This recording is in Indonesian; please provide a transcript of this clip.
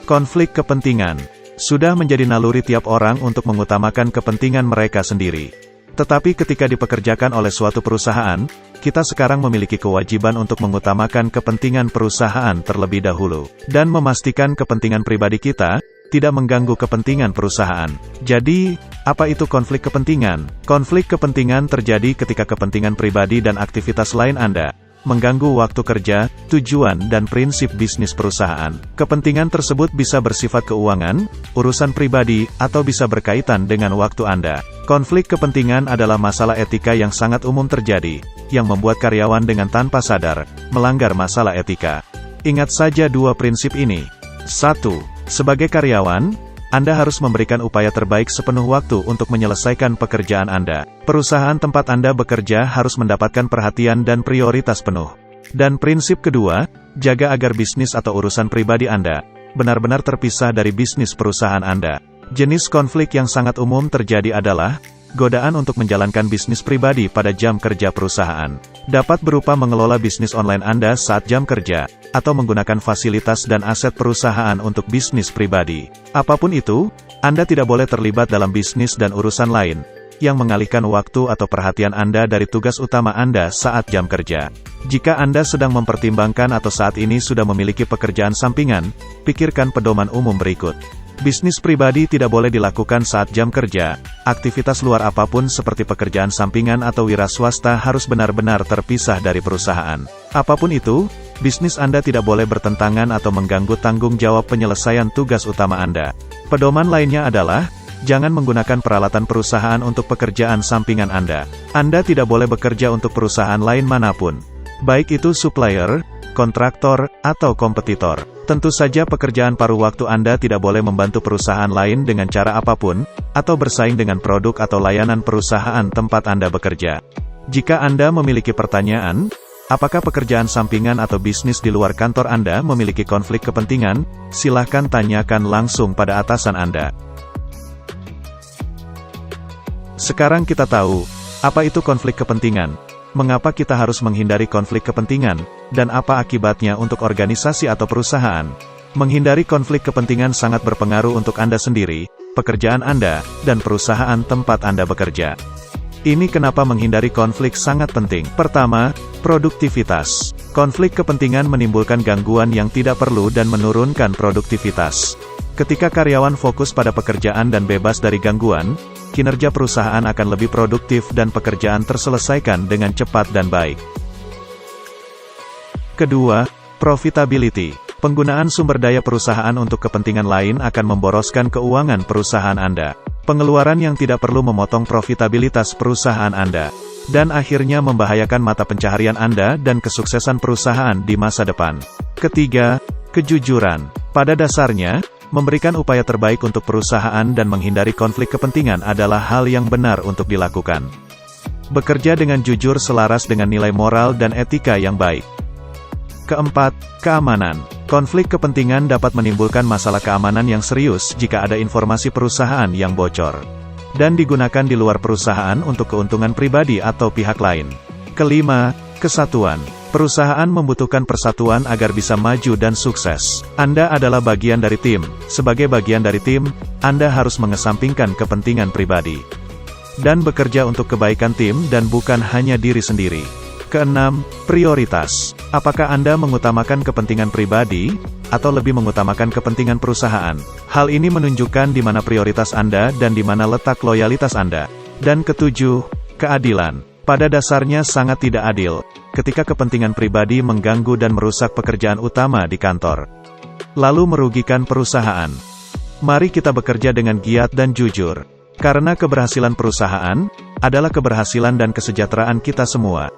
Konflik kepentingan sudah menjadi naluri tiap orang untuk mengutamakan kepentingan mereka sendiri. Tetapi ketika dipekerjakan oleh suatu perusahaan, kita sekarang memiliki kewajiban untuk mengutamakan kepentingan perusahaan terlebih dahulu, dan memastikan kepentingan pribadi kita tidak mengganggu kepentingan perusahaan. Jadi, apa itu konflik kepentingan? Konflik kepentingan terjadi ketika kepentingan pribadi dan aktivitas lain Anda mengganggu waktu kerja, tujuan dan prinsip bisnis perusahaan. Kepentingan tersebut bisa bersifat keuangan, urusan pribadi, atau bisa berkaitan dengan waktu Anda. Konflik kepentingan adalah masalah etika yang sangat umum terjadi, yang membuat karyawan dengan tanpa sadar melanggar masalah etika. Ingat saja dua prinsip ini. 1. Sebagai karyawan, Anda harus memberikan upaya terbaik sepenuh waktu untuk menyelesaikan pekerjaan Anda. Perusahaan tempat Anda bekerja harus mendapatkan perhatian dan prioritas penuh. Dan prinsip kedua, jaga agar bisnis atau urusan pribadi Anda benar-benar terpisah dari bisnis perusahaan Anda. Jenis konflik yang sangat umum terjadi adalah godaan untuk menjalankan bisnis pribadi pada jam kerja perusahaan. Dapat berupa mengelola bisnis online Anda saat jam kerja, atau menggunakan fasilitas dan aset perusahaan untuk bisnis pribadi. Apapun itu, Anda tidak boleh terlibat dalam bisnis dan urusan lain yang mengalihkan waktu atau perhatian Anda dari tugas utama Anda saat jam kerja. Jika Anda sedang mempertimbangkan atau saat ini sudah memiliki pekerjaan sampingan, pikirkan pedoman umum berikut. Bisnis pribadi tidak boleh dilakukan saat jam kerja. Aktivitas luar apapun seperti pekerjaan sampingan atau wira swasta harus benar-benar terpisah dari perusahaan. Apapun itu, bisnis Anda tidak boleh bertentangan atau mengganggu tanggung jawab penyelesaian tugas utama Anda. Pedoman lainnya adalah, jangan menggunakan peralatan perusahaan untuk pekerjaan sampingan Anda. Anda tidak boleh bekerja untuk perusahaan lain manapun, baik itu supplier, kontraktor, atau kompetitor. Tentu saja pekerjaan paruh waktu Anda tidak boleh membantu perusahaan lain dengan cara apapun, atau bersaing dengan produk atau layanan perusahaan tempat Anda bekerja. Jika Anda memiliki pertanyaan, apakah pekerjaan sampingan atau bisnis di luar kantor Anda memiliki konflik kepentingan, silahkan tanyakan langsung pada atasan Anda. Sekarang kita tahu, apa itu konflik kepentingan, mengapa kita harus menghindari konflik kepentingan, dan apa akibatnya untuk organisasi atau perusahaan. Menghindari konflik kepentingan sangat berpengaruh untuk Anda sendiri, pekerjaan Anda, dan perusahaan tempat Anda bekerja. Ini kenapa menghindari konflik sangat penting. Pertama, produktivitas. Konflik kepentingan menimbulkan gangguan yang tidak perlu dan menurunkan produktivitas. Ketika karyawan fokus pada pekerjaan dan bebas dari gangguan, kinerja perusahaan akan lebih produktif dan pekerjaan terselesaikan dengan cepat dan baik. Kedua, profitability. Penggunaan sumber daya perusahaan untuk kepentingan lain akan memboroskan keuangan perusahaan Anda. Pengeluaran yang tidak perlu memotong profitabilitas perusahaan Anda, dan akhirnya membahayakan mata pencaharian Anda dan kesuksesan perusahaan di masa depan. Ketiga, kejujuran. Pada dasarnya, memberikan upaya terbaik untuk perusahaan dan menghindari konflik kepentingan adalah hal yang benar untuk dilakukan. Bekerja dengan jujur selaras dengan nilai moral dan etika yang baik. Keempat, keamanan. Konflik kepentingan dapat menimbulkan masalah keamanan yang serius jika ada informasi perusahaan yang bocor dan digunakan di luar perusahaan untuk keuntungan pribadi atau pihak lain. Kelima, kesatuan. Perusahaan membutuhkan persatuan agar bisa maju dan sukses. Anda adalah bagian dari tim. Sebagai bagian dari tim, Anda harus mengesampingkan kepentingan pribadi dan bekerja untuk kebaikan tim dan bukan hanya diri sendiri. Keenam, prioritas. Apakah Anda mengutamakan kepentingan pribadi, atau lebih mengutamakan kepentingan perusahaan? Hal ini menunjukkan di mana prioritas Anda dan di mana letak loyalitas Anda. Dan ketujuh, keadilan. Pada dasarnya sangat tidak adil, ketika kepentingan pribadi mengganggu dan merusak pekerjaan utama di kantor, lalu merugikan perusahaan. Mari kita bekerja dengan giat dan jujur, karena keberhasilan perusahaan adalah keberhasilan dan kesejahteraan kita semua.